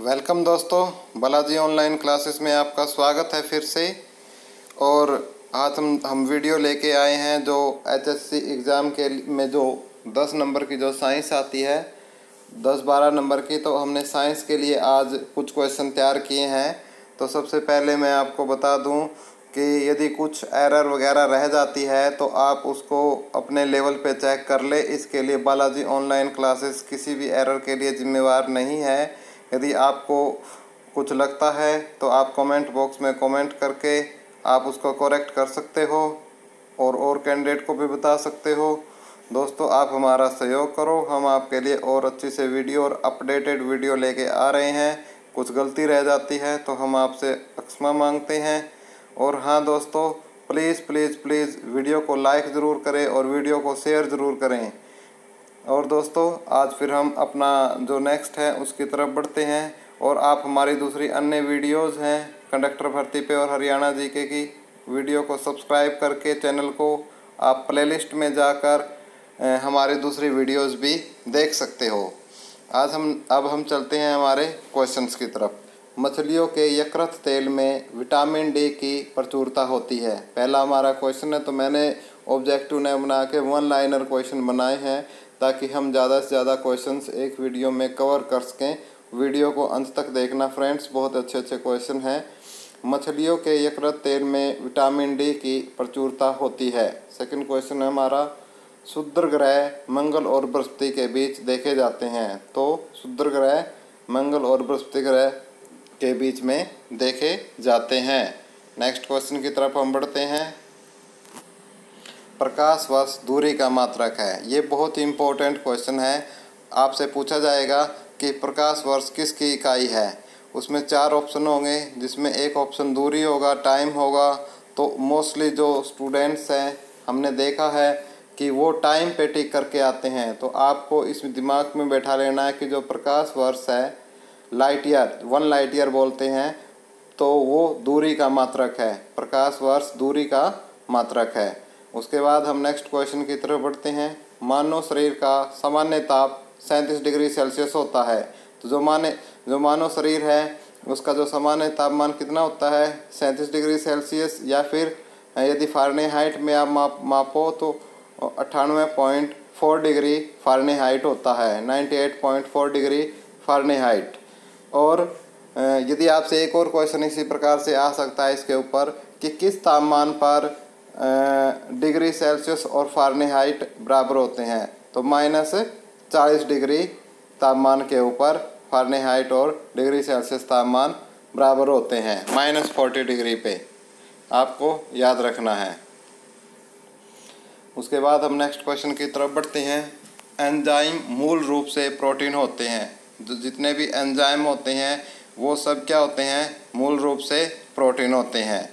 Welcome दोस्तों, Balaji online classes में आपका स्वागत है फिर से। और आज हम वीडियो लेके आए हैं जो एचएससी एग्ज़ाम के में जो 10 नंबर की जो साइंस आती है, 10-12 नंबर की, तो हमने साइंस के लिए आज कुछ क्वेश्चन तैयार किए हैं। तो सबसे पहले मैं आपको बता दूं कि यदि कुछ एरर वगैरह रह जाती है तो आप उसको अपने लेवल पे चेक कर ले। इसके लिए बालाजी ऑनलाइन क्लासेस किसी भी एरर के लिए जिम्मेवार नहीं है। यदि आपको कुछ लगता है तो आप कमेंट बॉक्स में कमेंट करके आप उसको करेक्ट कर सकते हो और कैंडिडेट को भी बता सकते हो। दोस्तों, आप हमारा सहयोग करो, हम आपके लिए और अच्छी से वीडियो और अपडेटेड वीडियो लेके आ रहे हैं। कुछ गलती रह जाती है तो हम आपसे क्षमा मांगते हैं। और हाँ दोस्तों, प्लीज़ प्लीज़ प्लीज़ वीडियो को लाइक ज़रूर करें और वीडियो को शेयर ज़रूर करें। और दोस्तों, आज फिर हम अपना जो नेक्स्ट है उसकी तरफ बढ़ते हैं। और आप हमारी दूसरी अन्य वीडियोज़ हैं कंडक्टर भर्ती पे और हरियाणा जीके की वीडियो को सब्सक्राइब करके चैनल को आप प्लेलिस्ट में जाकर हमारी दूसरी वीडियोज़ भी देख सकते हो। अब हम चलते हैं हमारे क्वेश्चंस की तरफ। मछलियों के यकृत तेल में विटामिन डी की प्रचुरता होती है। पहला हमारा क्वेश्चन है, तो मैंने ऑब्जेक्टिव ने बना के 1 लाइनर क्वेश्चन बनाए हैं ताकि हम ज़्यादा से ज़्यादा क्वेश्चंस एक वीडियो में कवर कर सकें। वीडियो को अंत तक देखना फ्रेंड्स, बहुत अच्छे अच्छे क्वेश्चन हैं। मछलियों के यकृत तेल में विटामिन डी की प्रचुरता होती है। सेकंड क्वेश्चन है हमारा, क्षुद्र ग्रह मंगल और बृहस्पति के बीच देखे जाते हैं। तो क्षुद्र ग्रह मंगल और बृहस्पति ग्रह के बीच में देखे जाते हैं। नेक्स्ट क्वेश्चन की तरफ हम बढ़ते हैं। प्रकाश वर्ष दूरी का मात्रक है। ये बहुत ही इम्पोर्टेंट क्वेश्चन है। आपसे पूछा जाएगा कि प्रकाश वर्ष किसकी इकाई है। उसमें 4 ऑप्शन होंगे, जिसमें एक ऑप्शन दूरी होगा, टाइम होगा। तो मोस्टली जो स्टूडेंट्स हैं, हमने देखा है कि वो टाइम पे टिक करके आते हैं। तो आपको इस दिमाग में बैठा लेना है कि जो प्रकाश वर्ष है, लाइट ईयर, 1 लाइट ईयर बोलते हैं, तो वो दूरी का मात्रक है। प्रकाश वर्ष दूरी का मात्रक है। उसके बाद हम नेक्स्ट क्वेश्चन की तरफ बढ़ते हैं। मानव शरीर का सामान्य ताप 37 डिग्री सेल्सियस होता है। तो जो मानव शरीर है उसका जो सामान्य तापमान कितना होता है, 37 डिग्री सेल्सियस, या फिर यदि फ़ारेनहाइट में आप मापो तो 98.4 डिग्री फ़ारेनहाइट होता है, 98.4 डिग्री फ़ारेनहाइट। और यदि आपसे एक और क्वेश्चन इसी प्रकार से आ सकता है इसके ऊपर कि किस तापमान पर डिग्री सेल्सियस और फ़ारेनहाइट बराबर होते हैं, तो -40 डिग्री तापमान के ऊपर फ़ारेनहाइट और डिग्री सेल्सियस तापमान बराबर होते हैं, -40 डिग्री पे, आपको याद रखना है। उसके बाद हम नेक्स्ट क्वेश्चन की तरफ बढ़ते हैं। एंजाइम मूल रूप से प्रोटीन होते हैं। जितने भी एंजाइम होते हैं वो सब क्या होते हैं, मूल रूप से प्रोटीन होते हैं।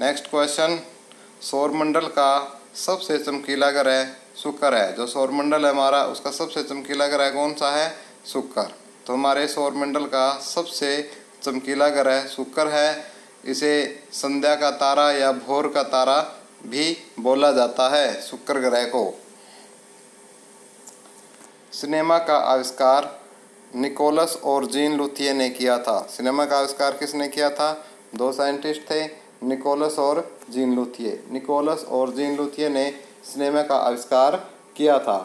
नेक्स्ट क्वेश्चन, सौरमंडल का सबसे चमकीला ग्रह शुक्र है। जो सौरमंडल है हमारा, उसका सबसे चमकीला ग्रह कौन सा है, शुक्र। तो हमारे सौरमंडल का सबसे चमकीला ग्रह शुक्र है। इसे संध्या का तारा या भोर का तारा भी बोला जाता है, शुक्र ग्रह को। सिनेमा का आविष्कार निकोलस और जीन लुथिये ने किया था। सिनेमा का आविष्कार किसने किया था, 2 साइंटिस्ट थे, निकोलस और जीन लुथिये। निकोलस और जीन लुथिये ने सिनेमा का आविष्कार किया था।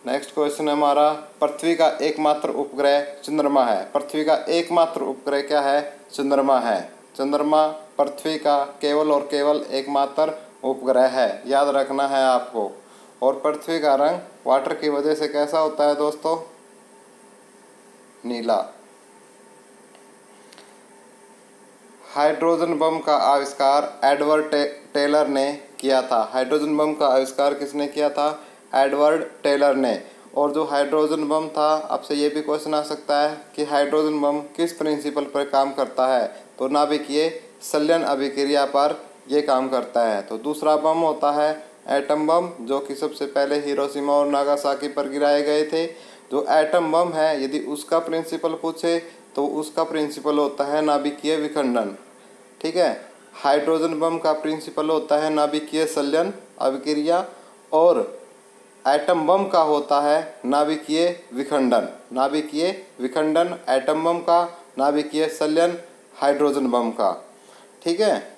नेक्स्ट क्वेश्चन है हमारा, पृथ्वी का एकमात्र उपग्रह चंद्रमा है। पृथ्वी का एकमात्र उपग्रह क्या है, चंद्रमा है। चंद्रमा पृथ्वी का केवल और केवल एकमात्र उपग्रह है, याद रखना है आपको। और पृथ्वी का रंग वाटर की वजह से कैसा होता है दोस्तों, नीला। हाइड्रोजन बम का आविष्कार एडवर्ड टेलर ने किया था। हाइड्रोजन बम का आविष्कार किसने किया था, एडवर्ड टेलर ने। और जो हाइड्रोजन बम था, आपसे ये भी क्वेश्चन आ सकता है कि हाइड्रोजन बम किस प्रिंसिपल पर काम करता है, तो नाभिकीय संलयन अभिक्रिया पर ये काम करता है। तो दूसरा बम होता है एटम बम, जो कि सबसे पहले हिरोशिमा और नागासाकी पर गिराए गए थे। जो एटम बम है, यदि उसका प्रिंसिपल पूछे तो उसका प्रिंसिपल होता है नाभिकीय विखंडन। ठीक है, हाइड्रोजन बम का प्रिंसिपल होता है नाभिकीय संलयन अभिक्रिया और एटम बम का होता है नाभिकीय विखंडन। नाभिकीय विखंडन एटम बम का नाभिकीय संलयन हाइड्रोजन बम का। ठीक है,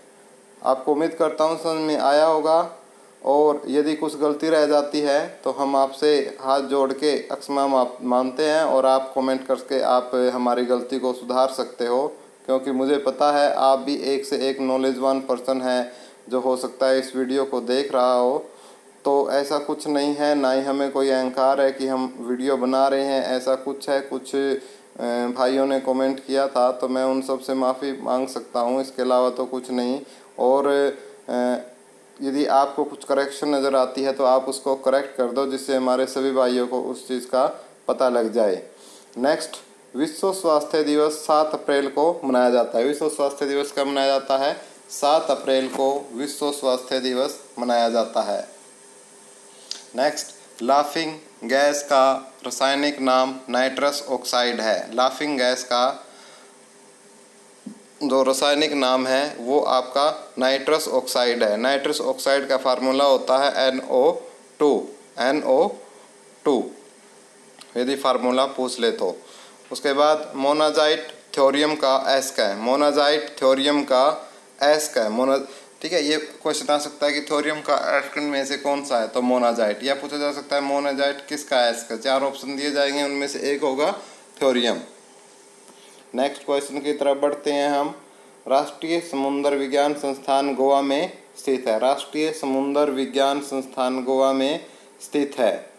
आपको उम्मीद करता हूँ समझ में आया होगा, और यदि कुछ गलती रह जाती है तो हम आपसे हाथ जोड़ के क्षमा मांगते हैं, और आप कमेंट करके आप हमारी गलती को सुधार सकते हो, क्योंकि मुझे पता है आप भी एक से एक नॉलेजवान पर्सन है जो हो सकता है इस वीडियो को देख रहा हो। तो ऐसा कुछ नहीं है, ना ही हमें कोई अहंकार है कि हम वीडियो बना रहे हैं, ऐसा कुछ है। कुछ भाइयों ने कमेंट किया था तो मैं उन सब से माफ़ी मांग सकता हूँ, इसके अलावा तो कुछ नहीं। और यदि आपको कुछ करेक्शन नज़र आती है तो आप उसको करेक्ट कर दो, जिससे हमारे सभी भाइयों को उस चीज़ का पता लग जाए। नेक्स्ट, विश्व स्वास्थ्य दिवस 7 अप्रैल को मनाया जाता है। विश्व स्वास्थ्य दिवस कब मनाया जाता है? 7 अप्रैल को विश्व स्वास्थ्य दिवस मनाया जाता है। नेक्स्ट, लाफिंग गैस का रासायनिक नाम नाइट्रस ऑक्साइड है। लाफिंग गैस का जो रासायनिक नाम है वो आपका नाइट्रस ऑक्साइड है। नाइट्रस ऑक्साइड का फार्मूला होता है NO2 यदि फार्मूला पूछ ले तो। उसके बाद मोनाजाइट थ्योरियम का एस का है। मोनाजाइट थ्योरियम का एस का है। ठीक है, ये क्वेश्चन आ सकता है कि थ्योरियम का एस में से कौन सा है, तो मोनाजाइट। या पूछा जा सकता है मोनाजाइट किसका एस का। 4 ऑप्शन दिए जाएंगे, उनमें से एक होगा थ्योरियम। नेक्स्ट क्वेश्चन की तरफ बढ़ते हैं हम। राष्ट्रीय समुद्र विज्ञान संस्थान गोवा में स्थित है। राष्ट्रीय समुद्र विज्ञान संस्थान गोवा में स्थित है।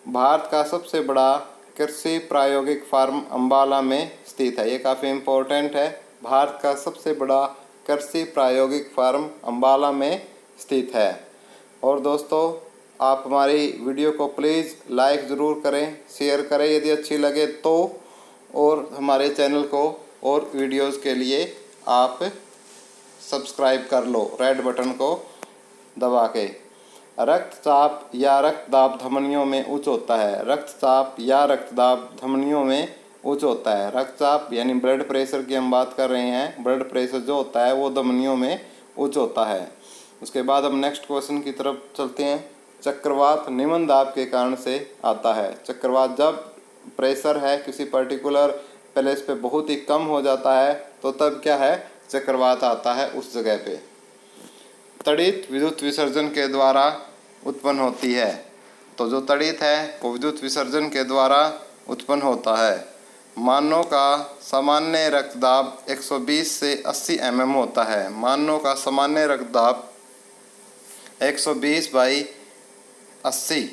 भारत का सबसे बड़ा कृषि प्रायोगिक फार्म अंबाला में स्थित है। ये काफ़ी इम्पोर्टेंट है। भारत का सबसे बड़ा कृषि प्रायोगिक फार्म अंबाला में स्थित है। और दोस्तों, आप हमारी वीडियो को प्लीज़ लाइक ज़रूर करें, शेयर करें यदि अच्छी लगे तो, और हमारे चैनल को और वीडियोस के लिए आप सब्सक्राइब कर लो रेड बटन को दबा के। रक्तचाप या रक्तदाब धमनियों में उच्च होता है। रक्तचाप या रक्तदाब धमनियों में उच्च होता है। रक्तचाप यानी ब्लड प्रेशर की हम बात कर रहे हैं। ब्लड प्रेशर जो होता है वो धमनियों में उच्च होता है। उसके बाद हम नेक्स्ट क्वेश्चन की तरफ चलते हैं। चक्रवात निम्न दाब के कारण से आता है। चक्रवात जब प्रेशर है किसी पर्टिकुलर प्लेस पे बहुत ही कम हो जाता है तो तब क्या है, चक्रवात आता है उस जगह पे। तड़ित विद्युत विसर्जन के द्वारा उत्पन्न होती है। तो जो तड़ित है वो विद्युत विसर्जन के द्वारा उत्पन्न होता है। मानव का सामान्य रक्तदाब 120 से 80 mm होता है। मानव का सामान्य रक्तदाब 120/80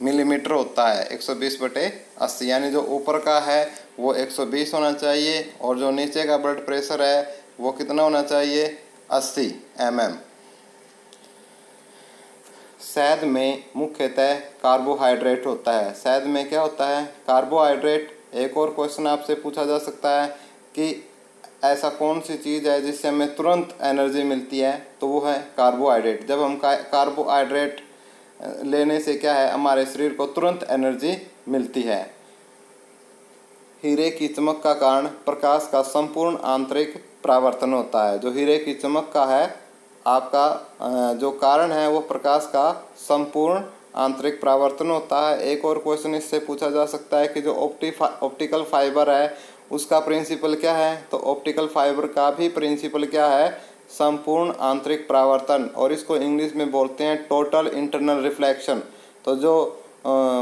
मिलीमीटर होता है। 120/80 यानी जो ऊपर का है वो 120 होना चाहिए, और जो नीचे का ब्लड प्रेशर है वो कितना होना चाहिए, 80 mm। शहद में मुख्यतः कार्बोहाइड्रेट होता है। शहद में क्या होता है, कार्बोहाइड्रेट। एक और क्वेश्चन आपसे पूछा जा सकता है कि ऐसा कौन सी चीज़ है जिससे हमें तुरंत एनर्जी मिलती है, तो वो है कार्बोहाइड्रेट। जब हम कार्बोहाइड्रेट लेने से क्या है, हमारे शरीर को तुरंत एनर्जी मिलती है। हीरे की चमक का कारण प्रकाश का संपूर्ण आंतरिक परावर्तन होता है। जो हीरे की चमक का है आपका जो कारण है वो प्रकाश का संपूर्ण आंतरिक परावर्तन होता है। एक और क्वेश्चन इससे पूछा जा सकता है कि जो ऑप्टिकल फाइबर है उसका प्रिंसिपल क्या है, तो ऑप्टिकल फाइबर का भी प्रिंसिपल क्या है, संपूर्ण आंतरिक परावर्तन, और इसको इंग्लिश में बोलते हैं टोटल इंटरनल रिफ्लेक्शन। तो जो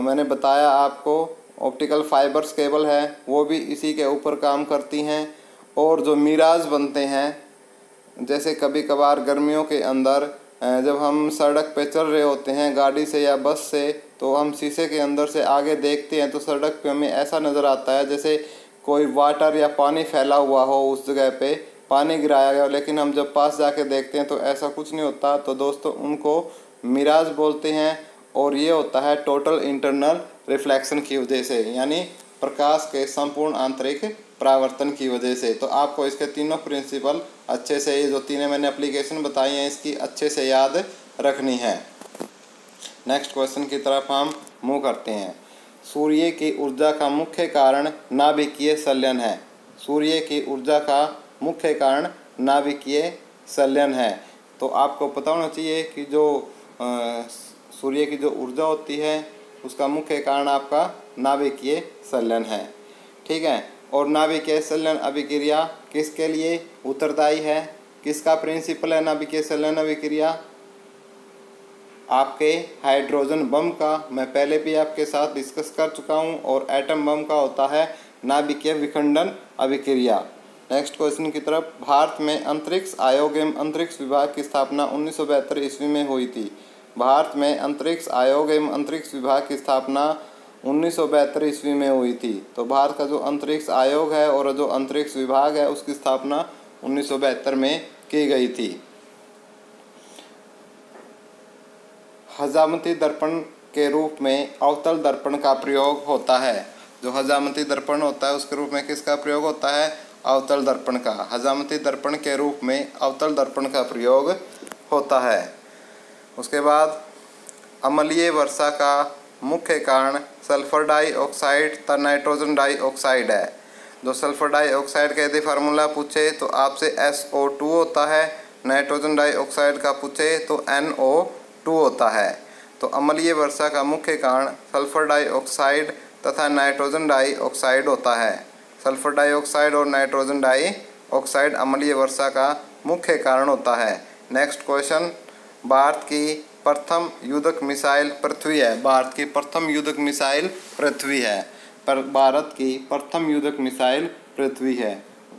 मैंने बताया आपको ऑप्टिकल फाइबर्स केबल है वो भी इसी के ऊपर काम करती हैं। और जो मिराज बनते हैं, जैसे कभी कभार गर्मियों के अंदर जब हम सड़क पे चल रहे होते हैं गाड़ी से या बस से, तो हम शीशे के अंदर से आगे देखते हैं तो सड़क पे हमें ऐसा नज़र आता है जैसे कोई वाटर या पानी फैला हुआ हो, उस जगह पे पानी गिराया गया, लेकिन हम जब पास जाके देखते हैं तो ऐसा कुछ नहीं होता। तो दोस्तों उनको मिराज बोलते हैं, और ये होता है टोटल इंटरनल रिफ्लेक्शन की वजह से, यानी प्रकाश के संपूर्ण आंतरिक परावर्तन की वजह से। तो आपको इसके तीनों प्रिंसिपल अच्छे से, ये जो तीनों मैंने एप्लीकेशन बताई हैं इसकी अच्छे से याद रखनी है। नेक्स्ट क्वेश्चन की तरफ हम मूव करते हैं। सूर्य की ऊर्जा का मुख्य कारण नाभिकीय संलयन है। सूर्य की ऊर्जा का मुख्य कारण नाभिकीय संलयन है। तो आपको पता होना चाहिए कि जो सूर्य की जो ऊर्जा होती है उसका मुख्य कारण आपका नाभिकीय संलयन है। ठीक है। और नाभिकीय संलयन अभिक्रिया किसके लिए उत्तरदायी है? किसका प्रिंसिपल है नाभिकीय संलयन अभिक्रिया? आपके हाइड्रोजन बम का मैं पहले भी आपके साथ डिस्कस कर चुका हूं, और एटम बम का होता है नाभिकीय विखंडन अभिक्रिया। नेक्स्ट क्वेश्चन की तरफ। भारत में अंतरिक्ष आयोग एवं अंतरिक्ष विभाग की स्थापना 1972 ईस्वी में हुई थी। भारत में अंतरिक्ष आयोग एवं अंतरिक्ष विभाग की स्थापना 1972 ईस्वी में हुई थी। तो भारत का जो अंतरिक्ष आयोग है और जो अंतरिक्ष विभाग है उसकी स्थापना 1972 में की गई थी। हजामती दर्पण के रूप में अवतल दर्पण का प्रयोग होता है। जो हजामती दर्पण होता है उसके रूप में किसका प्रयोग होता है? अवतल दर्पण का। हजामती दर्पण के रूप में अवतल दर्पण का प्रयोग होता है। उसके बाद अम्लीय वर्षा का मुख्य कारण सल्फर डाइऑक्साइड तथा नाइट्रोजन डाइऑक्साइड है। जो सल्फर डाइऑक्साइड का यदि फार्मूला पूछे तो आपसे SO2 होता है, नाइट्रोजन डाइऑक्साइड का पूछे तो NO2 होता है। तो अम्लीय वर्षा का मुख्य कारण सल्फर डाइऑक्साइड तथा नाइट्रोजन डाइऑक्साइड होता है। सल्फर डाइऑक्साइड और नाइट्रोजन डाइऑक्साइड अम्लीय वर्षा का मुख्य कारण होता है। Next question. भारत की प्रथम युद्धक मिसाइल पृथ्वी है। भारत की प्रथम युद्धक मिसाइल पृथ्वी है। पर भारत की प्रथम युद्धक मिसाइल पृथ्वी है।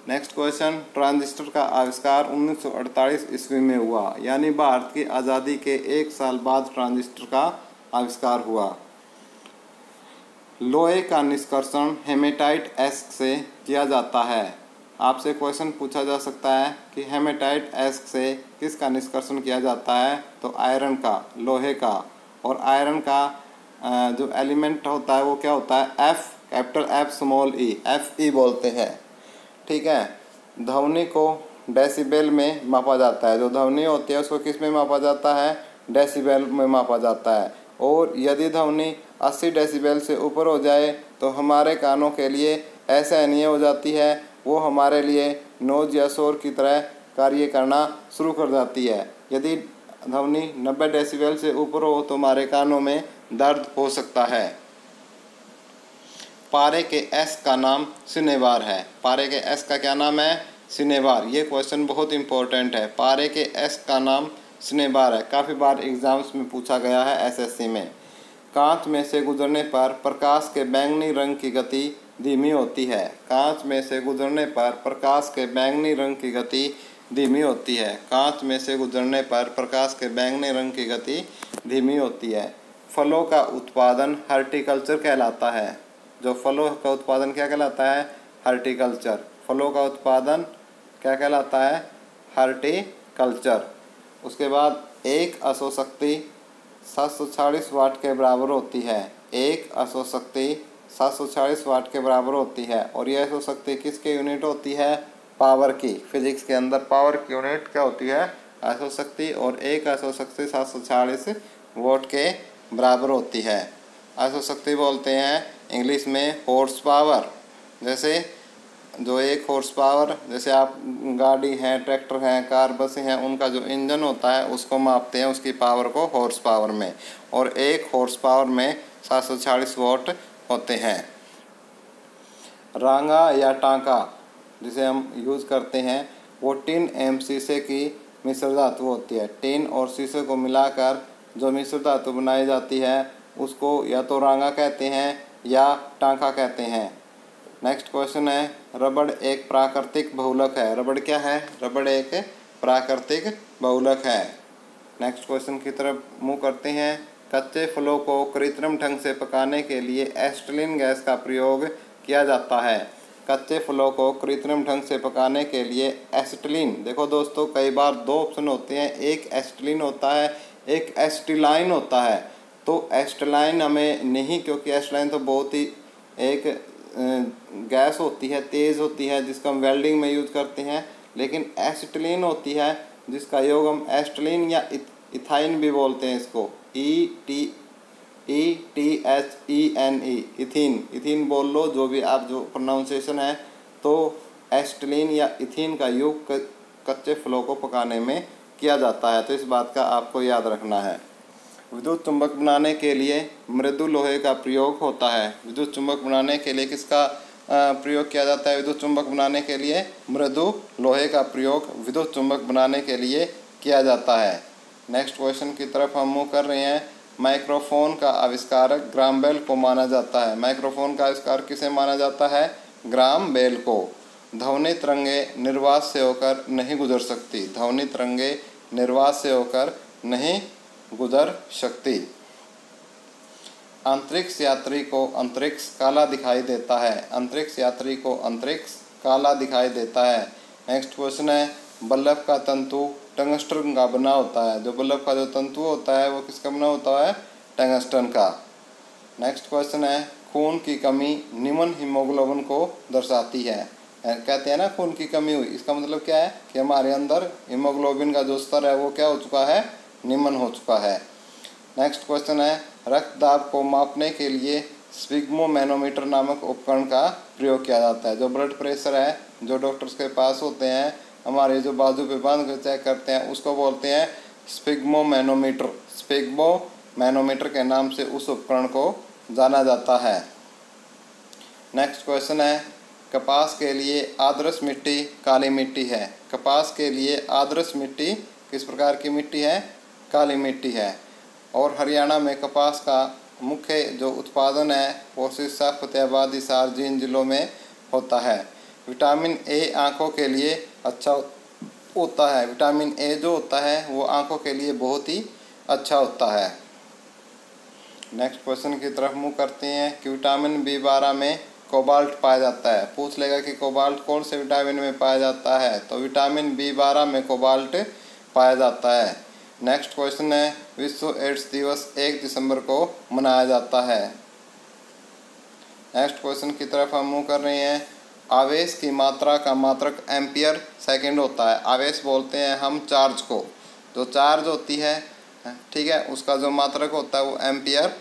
Next question. ट्रांजिस्टर का आविष्कार 1948 ईस्वी में हुआ, यानी भारत की आज़ादी के 1 साल बाद ट्रांजिस्टर का आविष्कार हुआ। लोहे का निष्कर्षण हेमेटाइट एस्क से किया जाता है। आपसे क्वेश्चन पूछा जा सकता है कि हेमेटाइट एस्क से किसका निष्कर्षण किया जाता है? तो आयरन का, लोहे का। और आयरन का जो एलिमेंट होता है वो क्या होता है? F, capital F small e, Fe बोलते हैं। ठीक है। ध्वनि को डेसिबल में मापा जाता है। जो ध्वनि होती है उसको किस में मापा जाता है? डेसिबल में मापा जाता है। और यदि ध्वनि 80 डेसिबल से ऊपर हो जाए तो हमारे कानों के लिए असहनीय हो जाती है। वो हमारे लिए नोज या शोर की तरह कार्य करना शुरू कर जाती है। यदि ध्वनि 90 डेसिबल से ऊपर हो तो हमारे कानों में दर्द हो सकता है। पारे के एस का नाम सिनेबार है। पारे के एस का क्या नाम है? सिनेबार। ये क्वेश्चन बहुत इंपॉर्टेंट है। पारे के एस का नाम सिनेबार है। काफ़ी बार एग्जाम्स में पूछा गया है SSC में। कांच में से गुजरने पर प्रकाश के बैंगनी रंग की गति धीमी होती है। कांच में से गुजरने पर प्रकाश के बैंगनी रंग की गति धीमी होती है। कांच में से गुजरने पर प्रकाश के बैंगनी रंग की गति धीमी होती है। फलों का उत्पादन हॉर्टिकल्चर कहलाता है। जो फलों का उत्पादन क्या कहलाता है? हॉर्टिकल्चर। फलों का उत्पादन क्या कहलाता है? हॉर्टिकल्चर। उसके बाद एक अशोशक्ति 740 वाट के बराबर होती है। एक अशोशक्ति 740 वाट के बराबर होती है। और यह अशोशक्ति किसके यूनिट होती है? पावर की। फिजिक्स के अंदर पावर की यूनिट क्या होती है? अशोशक्ति। और एक अशोशक्ति 740 वाट के बराबर होती है। अशोशक्ति बोलते हैं इंग्लिश में हॉर्स पावर। जैसे जो एक हॉर्स पावर, जैसे आप गाड़ी हैं, ट्रैक्टर हैं, कार, बसें हैं, उनका जो इंजन होता है उसको मापते हैं, उसकी पावर को हॉर्स पावर में। और एक हॉर्स पावर में 740 वाट होते हैं। रांगा या टांका जिसे हम यूज़ करते हैं वो टिन एवं शीशे की मिश्र धातु होती है। टिन और शीशे को मिलाकर जो मिश्र धातु बनाई जाती है उसको या तो रांगा कहते हैं या टांका कहते हैं। नेक्स्ट क्वेश्चन है। रबड़ एक प्राकृतिक बहुलक है। रबड़ क्या है? रबड़ एक प्राकृतिक बहुलक है। नेक्स्ट क्वेश्चन की तरफ मूव करते हैं। कच्चे फलों को कृत्रिम ढंग से पकाने के लिए एसिटिलीन गैस का प्रयोग किया जाता है। कच्चे फलों को कृत्रिम ढंग से पकाने के लिए एसिटिलीन, देखो दोस्तों कई बार 2 ऑप्शन होते हैं, एक एसिटिलीन होता है, एक एसिटिलाइन होता है। तो एसिटिलाइन हमें नहीं, क्योंकि एसिटिलाइन तो बहुत ही एक गैस होती है, तेज़ होती है, जिसको हम वेल्डिंग में यूज़ करते हैं। लेकिन एसिटिलीन होती है जिसका योग हम एसिटिलीन या इथाइन भी बोलते हैं इसको, ETHENE, इथीन। इथीन बोल लो, जो भी आप जो प्रोनाउंसिएशन है। तो एसिटिलीन या इथीन का योग कच्चे फलों को पकाने में किया जाता है। तो इस बात का आपको याद रखना है। विद्युत चुंबक बनाने के लिए मृदु लोहे का प्रयोग होता है। विद्युत चुंबक बनाने के लिए किसका प्रयोग किया जाता है विद्युत चुंबक बनाने के लिए? मृदु लोहे का प्रयोग विद्युत चुंबक बनाने के लिए किया जाता है। नेक्स्ट क्वेश्चन की तरफ हम मूव कर रहे हैं। माइक्रोफोन का आविष्कारक ग्राहम बेल को माना जाता है। माइक्रोफोन का आविष्कार किसे माना जाता है? ग्राहम बेल को। ध्वनि तरंगें निर्वात से होकर नहीं गुजर सकती। ध्वनि तरंगें निर्वात से होकर नहीं गुजर सकती। अंतरिक्ष यात्री को अंतरिक्ष काला दिखाई देता है। अंतरिक्ष यात्री को अंतरिक्ष काला दिखाई देता है। नेक्स्ट क्वेश्चन है, बल्ब का तंतु टंगस्टन का बना होता है। जो बल्ब का जो तंतु होता है वो किसका बना होता है? टंगस्टन का। नेक्स्ट क्वेश्चन है, खून की कमी निम्न हीमोग्लोबिन को दर्शाती है। कहते हैं ना खून की कमी हुई, इसका मतलब क्या है कि हमारे अंदर हीमोग्लोबिन का जो स्तर है वो क्या हो चुका है? निम्न हो चुका है। नेक्स्ट क्वेश्चन है, रक्तदाब को मापने के लिए स्फिग्मोमैनोमीटर नामक उपकरण का प्रयोग किया जाता है। जो ब्लड प्रेशर है जो डॉक्टर्स के पास होते हैं, हमारे जो बाजू पे बांध कर चेक करते हैं, उसको बोलते हैं स्फिग्मोमैनोमीटर। स्फिग्मोमैनोमीटर के नाम से उस उपकरण को जाना जाता है। नेक्स्ट क्वेश्चन है, कपास के लिए आदर्श मिट्टी काली मिट्टी है। कपास के लिए आदर्श मिट्टी किस प्रकार की मिट्टी है? काली मिट्टी है। और हरियाणा में कपास का मुख्य जो उत्पादन है वो सिरसा, फतेहाबाद, हिसार, जींद जिलों में होता है। विटामिन ए आँखों के लिए अच्छा होता है। विटामिन ए जो होता है वो आँखों के लिए बहुत ही अच्छा होता है। नेक्स्ट क्वेश्चन की तरफ मूव करते हैं कि विटामिन बी12 में कोबाल्ट पाया जाता है। पूछ लेगा कि कोबाल्ट कौन से विटामिन में पाया जाता है, तो विटामिन बी12 में कोबाल्ट पाया जाता है। नेक्स्ट क्वेश्चन है, विश्व एड्स दिवस 1 दिसंबर को मनाया जाता है। नेक्स्ट क्वेश्चन की तरफ हम मूव कर रहे हैं। आवेश की मात्रा का मात्रक एम्पियर सेकंड होता है। आवेश बोलते हैं हम चार्ज को। जो चार्ज होती है, ठीक है, उसका जो मात्रक होता है वो एम्पियर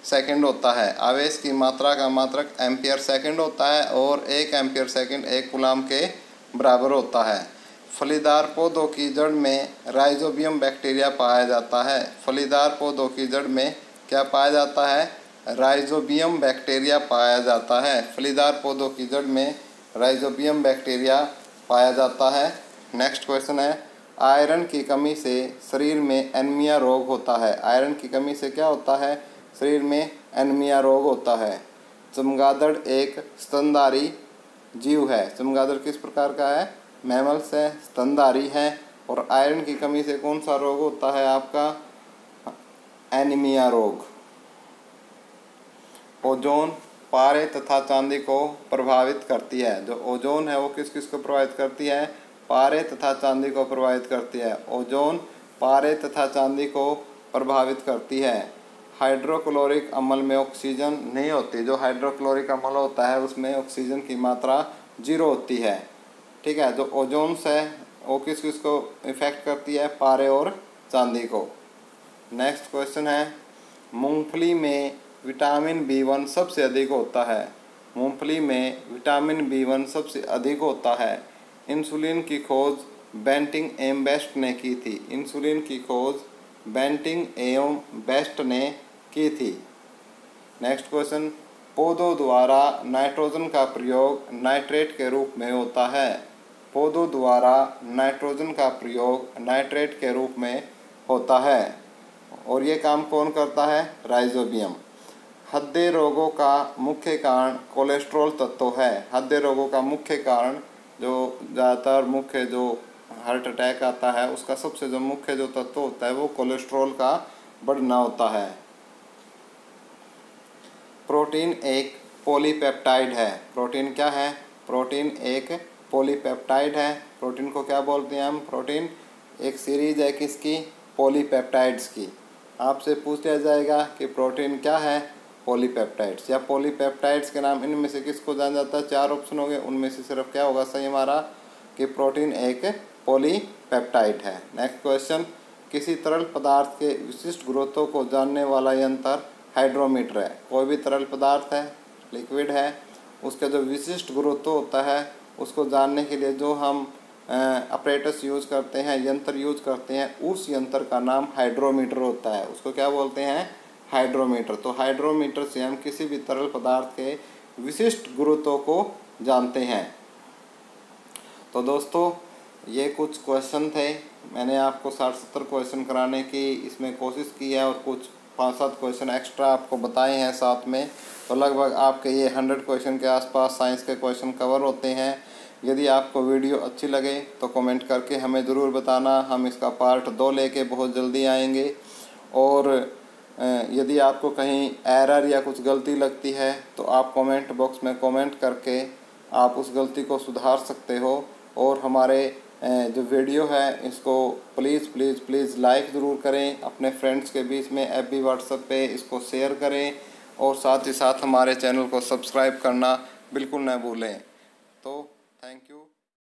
सेकंड होता है। आवेश की मात्रा का मात्रक एम्पियर सेकंड होता है और 1 एम्पियर सेकंड 1 कूलाम के बराबर होता है। फलीदार पौधों की जड़ में राइजोबियम बैक्टीरिया पाया जाता है। फलीदार पौधों की जड़ में क्या पाया जाता है? राइजोबियम बैक्टीरिया पाया जाता है। फलीदार पौधों की जड़ में राइजोबियम बैक्टीरिया पाया जाता है। नेक्स्ट क्वेश्चन है, आयरन की कमी से शरीर में एनीमिया रोग होता है। आयरन की कमी से क्या होता है? शरीर में एनीमिया रोग होता है। चमगादड़ एक स्तनधारी जीव है। चमगादड़ किस प्रकार का है? मैमल्स है, स्तनधारी है। और आयरन की कमी से कौन सा रोग होता है आपका? एनीमिया रोग। ओजोन पारे तथा चांदी को प्रभावित करती है। जो ओजोन है वो किस किस को प्रभावित करती है? पारे तथा चांदी को प्रभावित करती है। ओजोन पारे तथा चांदी को प्रभावित करती है। हाइड्रोक्लोरिक अम्ल में ऑक्सीजन नहीं होती। जो हाइड्रोक्लोरिक अम्ल होता है उसमें ऑक्सीजन की मात्रा 0 होती है। ठीक है, जो ओजोन है वो किस किस को इफेक्ट करती है? पारे और चांदी को। नेक्स्ट क्वेश्चन है, मूंगफली में विटामिन B1 सबसे अधिक होता है। मूंगफली में विटामिन B1 सबसे अधिक होता है। इंसुलिन की खोज बेंटिंग एम बेस्ट ने की थी। इंसुलिन की खोज बेंटिंग एम बेस्ट ने की थी। नेक्स्ट क्वेश्चन, पौधों द्वारा नाइट्रोजन का प्रयोग नाइट्रेट के रूप में होता है। पौधों द्वारा नाइट्रोजन का प्रयोग नाइट्रेट के रूप में होता है और ये काम कौन करता है? राइजोबियम। हृदय रोगों का मुख्य कारण कोलेस्ट्रॉल तत्व है। हृदय रोगों का मुख्य कारण जो ज़्यादातर मुख्य जो हार्ट अटैक आता है उसका सबसे जो मुख्य जो तत्व होता है वो कोलेस्ट्रॉल का बढ़ना होता है। प्रोटीन एक पॉलीपेप्टाइड है। प्रोटीन क्या है? प्रोटीन एक पॉलीपेप्टाइड है। प्रोटीन को क्या बोलते हैं हम? प्रोटीन एक सीरीज है किसकी? पॉलीपेप्टाइड्स की। आपसे पूछ लिया जाएगा कि प्रोटीन क्या है? पॉलीपेप्टाइड्स। या पॉलीपेप्टाइड्स के नाम इनमें से किसको जाना जाता है? 4 ऑप्शन हो गए, उनमें से सिर्फ क्या होगा सही हमारा? कि प्रोटीन एक पॉलीपेप्टाइड है। नेक्स्ट क्वेश्चन, किसी तरल पदार्थ के विशिष्ट गुरुत्व को जानने वाला यंत्र हाइड्रोमीटर है। कोई भी तरल पदार्थ है, लिक्विड है, उसका जो विशिष्ट गुरुत्व होता है उसको जानने के लिए जो हम अपरेटस यूज़ करते हैं, यंत्र यूज़ करते हैं, उस यंत्र का नाम हाइड्रोमीटर होता है। उसको क्या बोलते हैं? हाइड्रोमीटर। तो हाइड्रोमीटर से हम किसी भी तरल पदार्थ के विशिष्ट गुरुत्व को जानते हैं। तो दोस्तों ये कुछ क्वेश्चन थे, मैंने आपको 60-70 क्वेश्चन कराने की इसमें कोशिश की है और कुछ 5-7 क्वेश्चन एक्स्ट्रा आपको बताए हैं साथ में। तो लगभग आपके ये 100 क्वेश्चन के आसपास साइंस के क्वेश्चन कवर होते हैं। यदि आपको वीडियो अच्छी लगे तो कमेंट करके हमें ज़रूर बताना, हम इसका पार्ट 2 लेके बहुत जल्दी आएंगे। और यदि आपको कहीं एरर या कुछ गलती लगती है तो आप कमेंट बॉक्स में कमेंट करके आप उस गलती को सुधार सकते हो। और हमारे जो वीडियो है इसको प्लीज़ लाइक ज़रूर करें, अपने फ्रेंड्स के बीच में FB व्हाट्सएप पे इसको शेयर करें और साथ ही साथ हमारे चैनल को सब्सक्राइब करना बिल्कुल न भूलें।